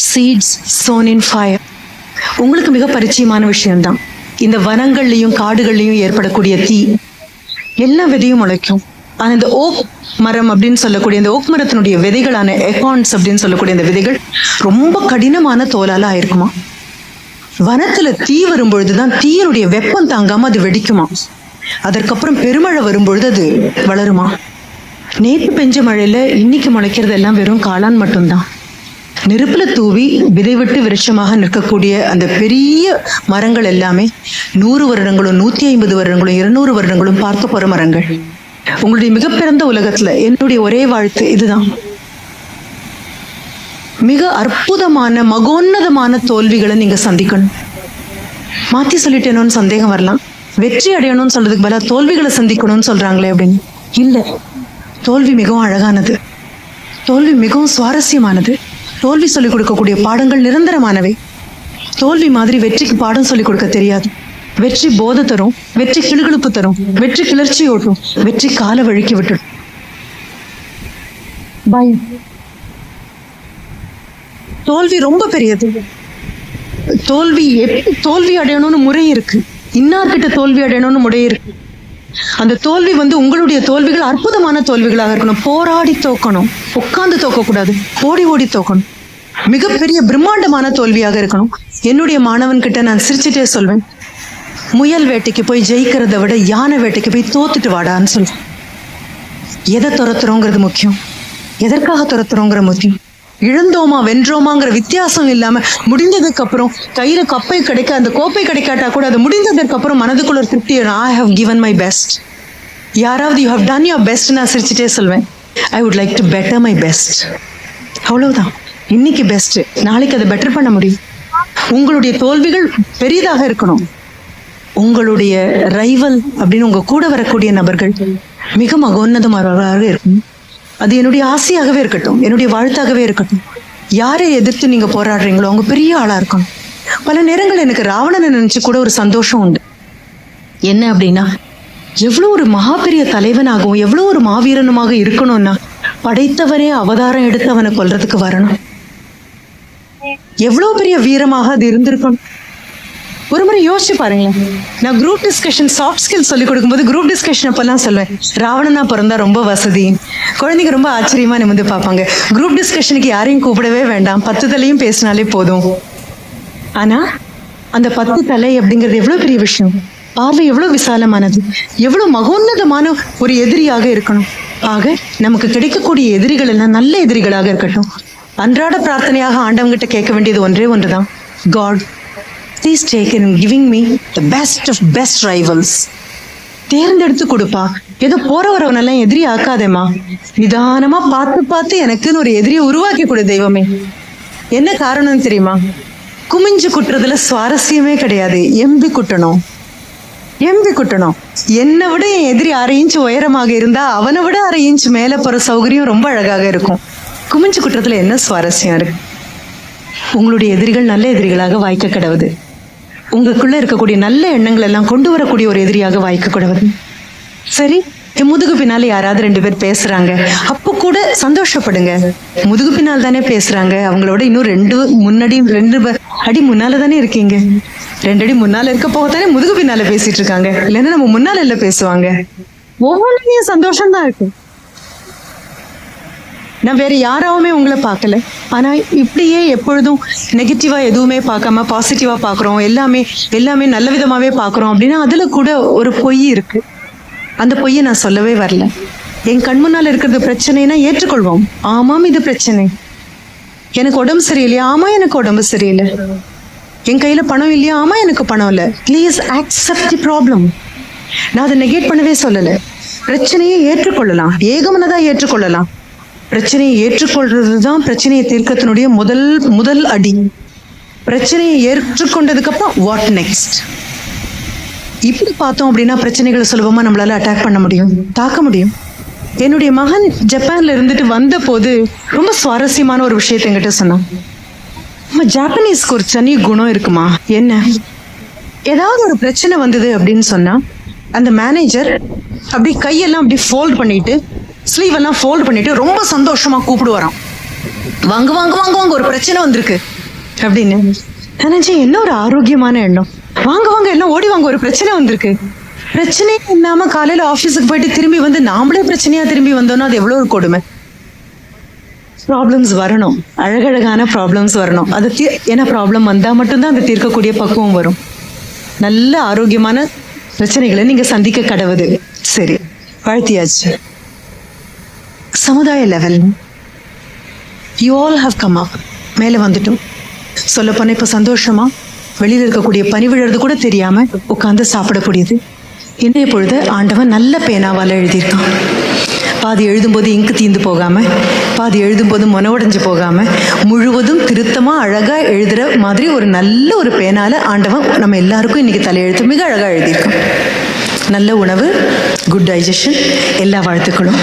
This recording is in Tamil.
Seeds sown in fire. உங்களுக்கு மிக பரிச்சயமான விஷயம்தான். இந்த வனங்கள்லையும் காடுகள்லையும் ஏற்படக்கூடிய தீ எல்லா விதையும் முளைக்கும். ஆனா இந்த ஓக் மரம் அப்படின்னு சொல்லக்கூடிய இந்த ஓக் மரத்தினுடைய விதைகளான எகான்ஸ் அப்படின்னு சொல்லக்கூடிய இந்த விதைகள் ரொம்ப கடினமான தோலால ஆயிருக்குமா. வனத்துல தீ வரும்பொழுதுதான் தீயனுடைய வெப்பம் தாங்காம அது வெடிக்குமா. அதற்கப்புறம் பெருமழை வரும்பொழுது அது வளருமா. நேற்று பெஞ்ச மழையில இன்னைக்கு முளைக்கிறது எல்லாம் வெறும் காளான் மட்டும்தான். நெருப்புல தூவி விதை விட்டு விருட்சமாக நிற்கக்கூடிய அந்த பெரிய மரங்கள் எல்லாமே 100 வருடங்களும் 150 வருடங்களும் 200 வருடங்களும் பார்க்க போற மரங்கள். உங்களுடைய மிக பிறந்த உலகத்துல என்னுடைய ஒரே வாழ்த்து இதுதான். மிக அற்புதமான மகோன்னதமான தோல்விகளை நீங்க சந்திக்கணும். மாத்தி சொல்லிட்டேனோன்னு சந்தேகம் வரலாம். வெற்றி அடையணும்னு சொல்றதுக்கு பதிலா தோல்விகளை சந்திக்கணும்னு சொல்றாங்களே அப்படின்னு. இல்ல, தோல்வி மிகவும் அழகானது. தோல்வி மிகவும் சுவாரஸ்யமானது. தோல்வி சொல்லிக் கொடுக்கக்கூடிய பாடங்கள் நிரந்தரமானவை. தோல்வி மாதிரி வெற்றிக்கு பாடம் சொல்லிக் கொடுக்க தெரியாது. வெற்றி போதை தரும், வெற்றி கிளுகிழுப்பு தரும், வெற்றி கிளர்ச்சி ஓட்டும், வெற்றி கால வழுக்கி விட்டுடும். பயம், தோல்வி ரொம்ப பெரியது. தோல்வி அடையணும்னு முறை இருக்கு. இன்னார்கிட்ட தோல்வி அடையணும்னு முறை இருக்கு. அந்த தோல்வி உங்களுடைய தோல்விகள் அற்புதமான தோல்விகளாக இருக்கணும். போராடி தோக்கணும், உட்கார்ந்து தோக்கக்கூடாது, ஓடி ஓடி தோக்கணும். மிகப்பெரிய பிரம்மாண்டமான தோல்வியாக இருக்கணும். என்னுடைய மாணவன் கிட்ட நான் சிரிச்சுட்டே சொல்வேன், முயல் வேட்டைக்கு போய் ஜெயிக்கிறத விட யானை வேட்டைக்கு போய் தோத்துட்டு வாடான்னு சொல்றேன். எதை துரத்துறோங்கிறது முக்கியம், எதற்காக துரத்துறோங்கிற முக்கியம். இழந்தோமா வென்றோமாங்கிற வித்தியாசம் இல்லாம முடிந்ததுக்கு அப்புறம் கையில கப்பை கிடைக்க அந்த கோப்பை கிடைக்காட்டா கூட அது முடிந்ததற்கு அப்புறம் மனதுக்குள்ள ஒரு திருப்தி. I have given my best. யாராவது you have done your best நான் சிரிச்சுட்டே சொல்வேன். I would like to better my best. அவ்வளவுதான். இன்னைக்கு பெஸ்ட், நாளைக்கு அதை பெட்டர் பண்ண முடியும். உங்களுடைய தோல்விகள் பெரிதாக இருக்கணும். உங்களுடைய ரைவல் அப்படின்னு உங்க கூட வரக்கூடிய நபர்கள் மிக மகோன்னதமானவர்களாக இருக்கும். அது என்னுடைய ஆசையாகவே இருக்கட்டும், என்னுடைய வாழ்த்தாகவே இருக்கட்டும். யாரை எதிர்த்து நீங்க போராடுறீங்களோ அவங்க பெரிய ஆளா இருக்கணும். பல நேரங்கள் எனக்கு ராவணனை நினைச்சு கூட ஒரு சந்தோஷம் உண்டு. என்ன அப்படின்னா, எவ்வளவு ஒரு மகா பெரிய தலைவனாகவும் எவ்வளவு ஒரு மாவீரனுமாக இருக்கணும்னா படைத்தவரே அவதாரம் எடுத்து அவனை கொல்றதுக்கு வரணும். எவ்வளவு பெரிய வீரமாக அது இருந்திருக்கணும். ஒரு முறை யோசிச்சு பாருங்களேன். நான் குரூப் டிஸ்கஷன் சாஃப்ட் ஸ்கில்ஸ் சொல்லிக் கொடுக்கும்போது குரூப் டிஸ்கஷன் அப்பெல்லாம் சொல்லுவேன், ராவணனா பிறந்தா ரொம்ப வசதி. குழந்தைங்க ரொம்ப ஆச்சரியமா நிமிந்து பார்ப்பாங்க. குரூப் டிஸ்கஷனுக்கு யாரையும் கூப்பிடவே வேண்டாம், 10 தலையும் பேசினாலே போதும். ஆனா அந்த 10 தலை அப்படிங்கிறது எவ்வளவு பெரிய விஷயம். பார்வை எவ்வளவு விசாலமானது, எவ்வளவு மகோன்னதமான ஒரு எதிரியாக இருக்கணும். ஆக நமக்கு கிடைக்கக்கூடிய எதிரிகள் எல்லாம் நல்ல எதிரிகளாக இருக்கட்டும். அன்றாட பிரார்த்தனையாக ஆண்டவங்கிட்ட கேட்க வேண்டியது ஒன்றே ஒன்றுதான், God please take in giving me the best of best rivals. தேர்ந்தெடுத்து கொடுப்பா. ஏதோ போற வரவனெல்லாம் எதிரி ஆக்காதேமா. நிதானமா பார்த்து பார்த்து எனக்குன்னு ஒரு எதிரியை உருவாக்கி கொடு தெய்வமே. என்ன காரணம் தெரியுமா? குமிஞ்சு குட்டுறதுல சுவாரஸ்யமே கிடையாது. எம்பி குட்டணும். என்னை விட என் எதிரி 1/2 இன்ச் உயரமாக இருந்தா அவனை விட 1/2 இன்ச் மேல போற சௌகரியம் ரொம்ப அழகாக இருக்கும். குமிஞ்சு குட்டுறதுல என்ன சுவாரஸ்யம் இருக்கு? உங்களுடைய எதிரிகள் நல்ல எதிரிகளாக வாய்க்க கிடவுது. உங்களுக்குள்ள இருக்கக்கூடிய நல்ல எண்ணங்கள் எல்லாம் கொண்டு வரக்கூடிய ஒரு எதிரியாக வாய்க்க கூடாது. சரி, என் முதுகு பின்னால யாராவது 2 பேர் பேசுறாங்க, அப்போ கூட சந்தோஷப்படுங்க. முதுகு பின்னால் தானே பேசுறாங்க, அவங்களோட இன்னும் 2 அடி முன்னால தானே இருக்கீங்க. 2 அடி முன்னால இருக்க போகத்தானே முதுகு பின்னால பேசிட்டு இருக்காங்க. இல்லைன்னா நம்ம முன்னால எல்லாம் பேசுவாங்க. ஒவ்வொன்றையும் சந்தோஷம் தான் இருக்கு. நான் வேற யாராவுமே உங்களை பார்க்கல. ஆனா இப்படியே எப்பொழுதும் நெகட்டிவா எதுவுமே பார்க்காம பாசிட்டிவா பாக்குறோம், எல்லாமே நல்ல விதமாவே பாக்குறோம் அப்படின்னா அதுல கூட ஒரு பொய் இருக்கு. அந்த பொய்யை நான் சொல்லவே வரல. என் கண் முன்னால இருக்கிறது பிரச்சனைனா ஏற்றுக்கொள்வோம். ஆமாம், இது பிரச்சனை. எனக்கு உடம்பு சரியில்லையா? ஆமா, எனக்கு உடம்பு சரியில்லை. என் கையில பணம் இல்லையா? ஆமா, எனக்கு பணம் இல்லை. Please accept the problem. நான் அதை நெகேட் பண்ணவே சொல்லல. பிரச்சனையை ஏற்றுக்கொள்ளலாம், ஏகமனதா ஏற்றுக்கொள்ளலாம். பிரச்சனையை ஏற்றுக்கொள்றதுதான் பிரச்சனையை தீர்க்கத்தினுடைய முதல் அடி. பிரச்சனையை ஏற்றுக்கொண்டதுக்கு அப்புறம் வாட் நெக்ஸ்ட்? இப்படி பார்த்தோம் அப்படின்னா பிரச்சனைகளை சுலபமா நம்மளால அட்டாக் பண்ண முடியும், தாக்க முடியும். என்னுடைய மகன் ஜப்பான்ல இருந்துட்டு வந்த போது ரொம்ப சுவாரஸ்யமான ஒரு விஷயத்தை என்கிட்ட சொன்னான். ஜாப்பனீஸ்க்கு ஒரு தனி குணம் இருக்குமா? என்ன? ஏதாவது ஒரு பிரச்சனை வந்தது அப்படின்னு சொன்னா அந்த மேனேஜர் அப்படி கையெல்லாம் அப்படி ஃபோல்ட் பண்ணிட்டு ஸ்லீவ் எல்லாம் ஃபோல்ட் பண்ணிட்டு ரொம்ப சந்தோஷமா கூப்பிடுவாராம். வாங்க வாங்க வாங்க வாங்க ஒரு பிரச்சனை வந்திருக்கு அப்படின்னு நினைச்சேன். என்ன ஒரு ஆரோக்கியமான எண்ணம். வாங்க வாங்க எல்லாம் ஓடி வாங்க ஒரு பிரச்சனை வந்திருக்கு. பிரச்சனையே இல்லாம காலையில ஆபீஸுக்கு போயிட்டு திரும்பி வந்து நாமளே பிரச்சனையா திரும்பி வந்தோம்னா அது எவ்வளவு ஒரு கொடுமை. ப்ராப்ளம்ஸ் வரணும், அழகழகான ப்ராப்ளம்ஸ் வரணும். அது ஏன்னா ப்ராப்ளம் வந்தா மட்டும்தான் அது தீர்க்கக்கூடிய பக்குவம் வரும். நல்ல ஆரோக்கியமான பிரச்சனைகளை நீங்க சந்திக்க கடவுது. சரி, வாழ்த்தியாச்சு. சமுதாய level you all have come up, மேலே வந்துட்டோம். சொல்ல போன இப்ப சந்தோஷமா வெளியில இருக்கக்கூடிய பனி விழுறது கூட தெரியாம உட்கார்ந்து சாப்பிடக்கூடியது. இன்றைய பொழுது ஆண்டவன் நல்ல பேனாவால் எழுதியிருக்கான். பாதி எழுதும்போது இங்கு தீந்து போகாம, பாதி எழுதும்போது உடைஞ்சு போகாம, முழுவதும் திருத்தமா அழகா எழுதுற மாதிரி ஒரு நல்ல ஒரு பேனால ஆண்டவன் நம்ம எல்லாருக்கும் இன்னைக்கு தலையெழுத்து மிக அழகா எழுதியிருக்கான். நல்ல உணவு, குட் டைஜஷன், எல்லா வாழ்த்துக்களும்.